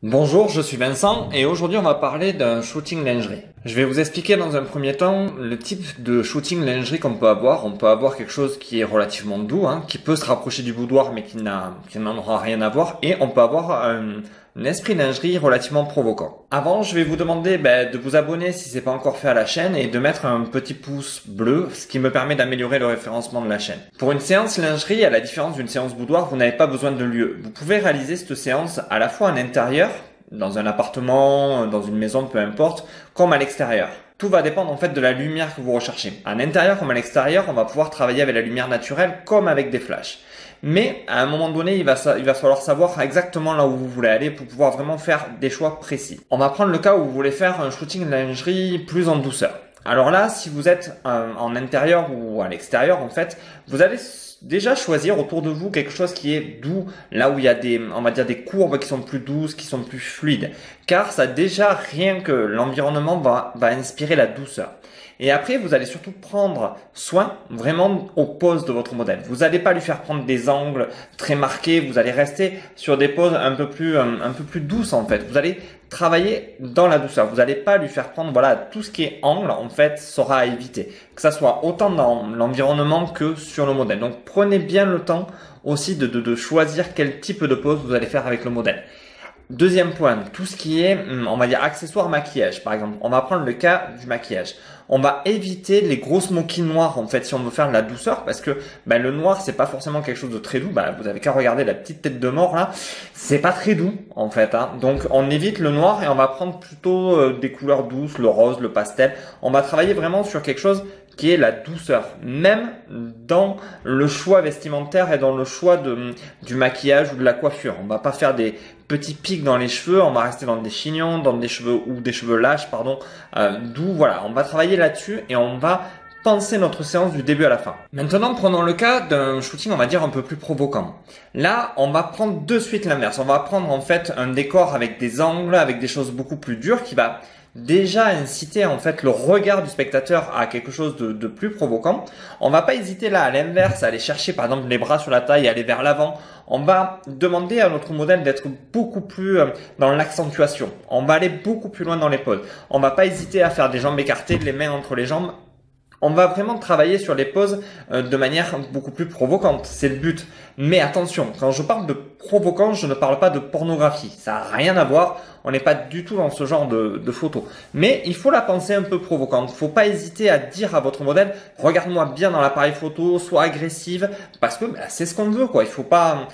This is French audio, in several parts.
Bonjour, je suis Vincent et aujourd'hui on va parler d'un shooting lingerie. Je vais vous expliquer dans un premier temps le type de shooting lingerie qu'on peut avoir. On peut avoir quelque chose qui est relativement doux, qui peut se rapprocher du boudoir mais qui n'en aura rien à voir. Et on peut avoir un esprit lingerie relativement provoquant. Avant, je vais vous demander de vous abonner si c'est pas encore fait à la chaîne et de mettre un petit pouce bleu, ce qui me permet d'améliorer le référencement de la chaîne. Pour une séance lingerie, à la différence d'une séance boudoir, vous n'avez pas besoin de lieu. Vous pouvez réaliser cette séance à la fois en intérieur, dans un appartement, dans une maison, peu importe, comme à l'extérieur. Tout va dépendre en fait de la lumière que vous recherchez. À l'intérieur comme à l'extérieur, on va pouvoir travailler avec la lumière naturelle comme avec des flashs. Mais à un moment donné, il va falloir savoir exactement là où vous voulez aller pour pouvoir vraiment faire des choix précis. On va prendre le cas où vous voulez faire un shooting lingerie plus en douceur. Alors là, si vous êtes en intérieur ou à l'extérieur, en fait, vous allez déjà choisir autour de vous quelque chose qui est doux, là où il y a on va dire des courbes qui sont plus douces, qui sont plus fluides. Car ça déjà, rien que l'environnement va inspirer la douceur. Et après, vous allez surtout prendre soin vraiment aux poses de votre modèle. Vous n'allez pas lui faire prendre des angles très marqués. Vous allez rester sur des poses un peu plus douces en fait. Vous allez travailler dans la douceur. Vous n'allez pas lui faire prendre tout ce qui est angle en fait sera à éviter. Que ça soit autant dans l'environnement que sur le modèle. Donc prenez bien le temps aussi de choisir quel type de pose vous allez faire avec le modèle. Deuxième point, tout ce qui est, on va dire, accessoires maquillage, par exemple. On va prendre le cas du maquillage. On va éviter les gros smokies noirs, en fait, si on veut faire de la douceur, parce que le noir, c'est pas forcément quelque chose de très doux. Vous avez qu'à regarder la petite tête de mort, là. C'est pas très doux, en fait. Donc, on évite le noir et on va prendre plutôt des couleurs douces, le rose, le pastel. On va travailler vraiment sur quelque chose qui est la douceur, même dans le choix vestimentaire et dans le choix du maquillage ou de la coiffure. On va pas faire des petits pics dans les cheveux, on va rester dans des chignons, dans des cheveux ou des cheveux lâches, d'où voilà, on va travailler là-dessus et on va penser notre séance du début à la fin. Maintenant, prenons le cas d'un shooting, on va dire un peu plus provoquant. Là, on va prendre de suite l'inverse. On va prendre en fait un décor avec des angles, avec des choses beaucoup plus dures qui va déjà inciter en fait le regard du spectateur à quelque chose de plus provoquant. On va pas hésiter là à l'inverse, à aller chercher par exemple les bras sur la taille et aller vers l'avant. On va demander à notre modèle d'être beaucoup plus dans l'accentuation. On va aller beaucoup plus loin dans les poses. On va pas hésiter à faire des jambes écartées, les mains entre les jambes. On va vraiment travailler sur les poses de manière beaucoup plus provocante, c'est le but. Mais attention, quand je parle de provocant, je ne parle pas de pornographie. Ça n'a rien à voir, on n'est pas du tout dans ce genre de photos. Mais il faut la penser un peu provocante. Faut pas hésiter à dire à votre modèle, regarde-moi bien dans l'appareil photo, sois agressive, parce que c'est ce qu'on veut quoi. Il faut pas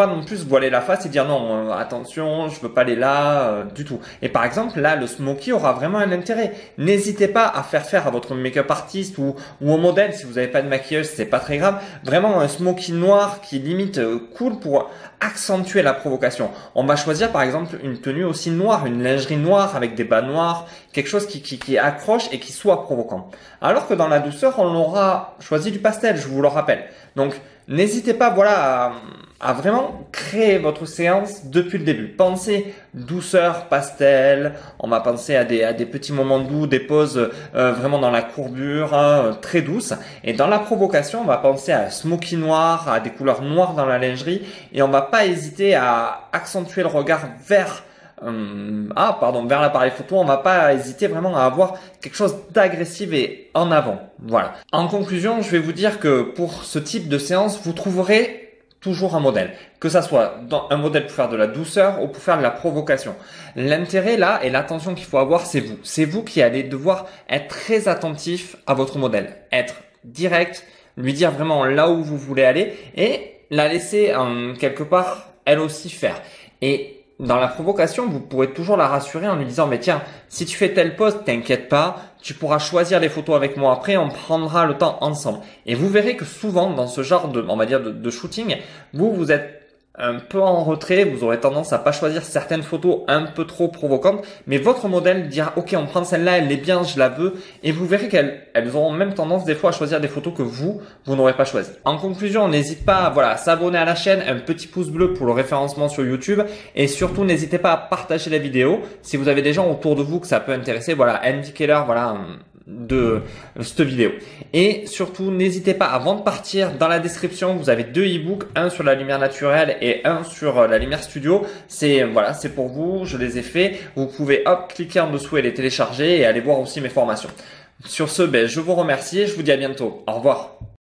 non plus se voiler la face et dire non, attention, je veux pas aller là, du tout. Et par exemple, là, le smoky aura vraiment un intérêt. N'hésitez pas à faire à votre make-up artiste ou au modèle, si vous n'avez pas de maquilleuse, c'est pas très grave. Vraiment un smoky noir qui limite cool pour accentuer la provocation. On va choisir par exemple une tenue aussi noire, une lingerie noire avec des bas noirs, quelque chose qui accroche et qui soit provocant. Alors que dans la douceur, on aura choisi du pastel, je vous le rappelle. Donc, n'hésitez pas à vraiment créer votre séance depuis le début. Pensez douceur, pastel, on va penser à des petits moments doux, des poses vraiment dans la courbure, très douces. Et dans la provocation, on va penser à smoky noir, à des couleurs noires dans la lingerie. Et on va pas hésiter à accentuer le regard vers l'appareil photo. On va pas hésiter vraiment à avoir quelque chose d'agressif et en avant. Voilà. En conclusion, je vais vous dire que pour ce type de séance, vous trouverez toujours un modèle, que ça soit un modèle pour faire de la douceur ou pour faire de la provocation. L'intérêt là et l'attention qu'il faut avoir, c'est vous. C'est vous qui allez devoir être très attentif à votre modèle, être direct, lui dire vraiment là où vous voulez aller et la laisser quelque part elle aussi faire. Et dans la provocation, vous pourrez toujours la rassurer en lui disant mais tiens, si tu fais telle pose, t'inquiète pas, tu pourras choisir les photos avec moi après, on prendra le temps ensemble. Et vous verrez que souvent dans ce genre de shooting, vous êtes un peu en retrait, vous aurez tendance à pas choisir certaines photos un peu trop provocantes, mais votre modèle dira ok, on prend celle-là, elle est bien, je la veux, et vous verrez qu'elles auront même tendance des fois à choisir des photos que vous n'aurez pas choisies. En conclusion, n'hésite pas à s'abonner à la chaîne, un petit pouce bleu pour le référencement sur YouTube, et surtout n'hésitez pas à partager la vidéo si vous avez des gens autour de vous que ça peut intéresser. Indiquez-leur de cette vidéo. Et surtout, n'hésitez pas, avant de partir, dans la description, vous avez 2 e-books, un sur la lumière naturelle et un sur la lumière studio. C'est voilà, c'est pour vous, je les ai faits. Vous pouvez cliquer en dessous et les télécharger et aller voir aussi mes formations. Sur ce, je vous remercie et je vous dis à bientôt. Au revoir.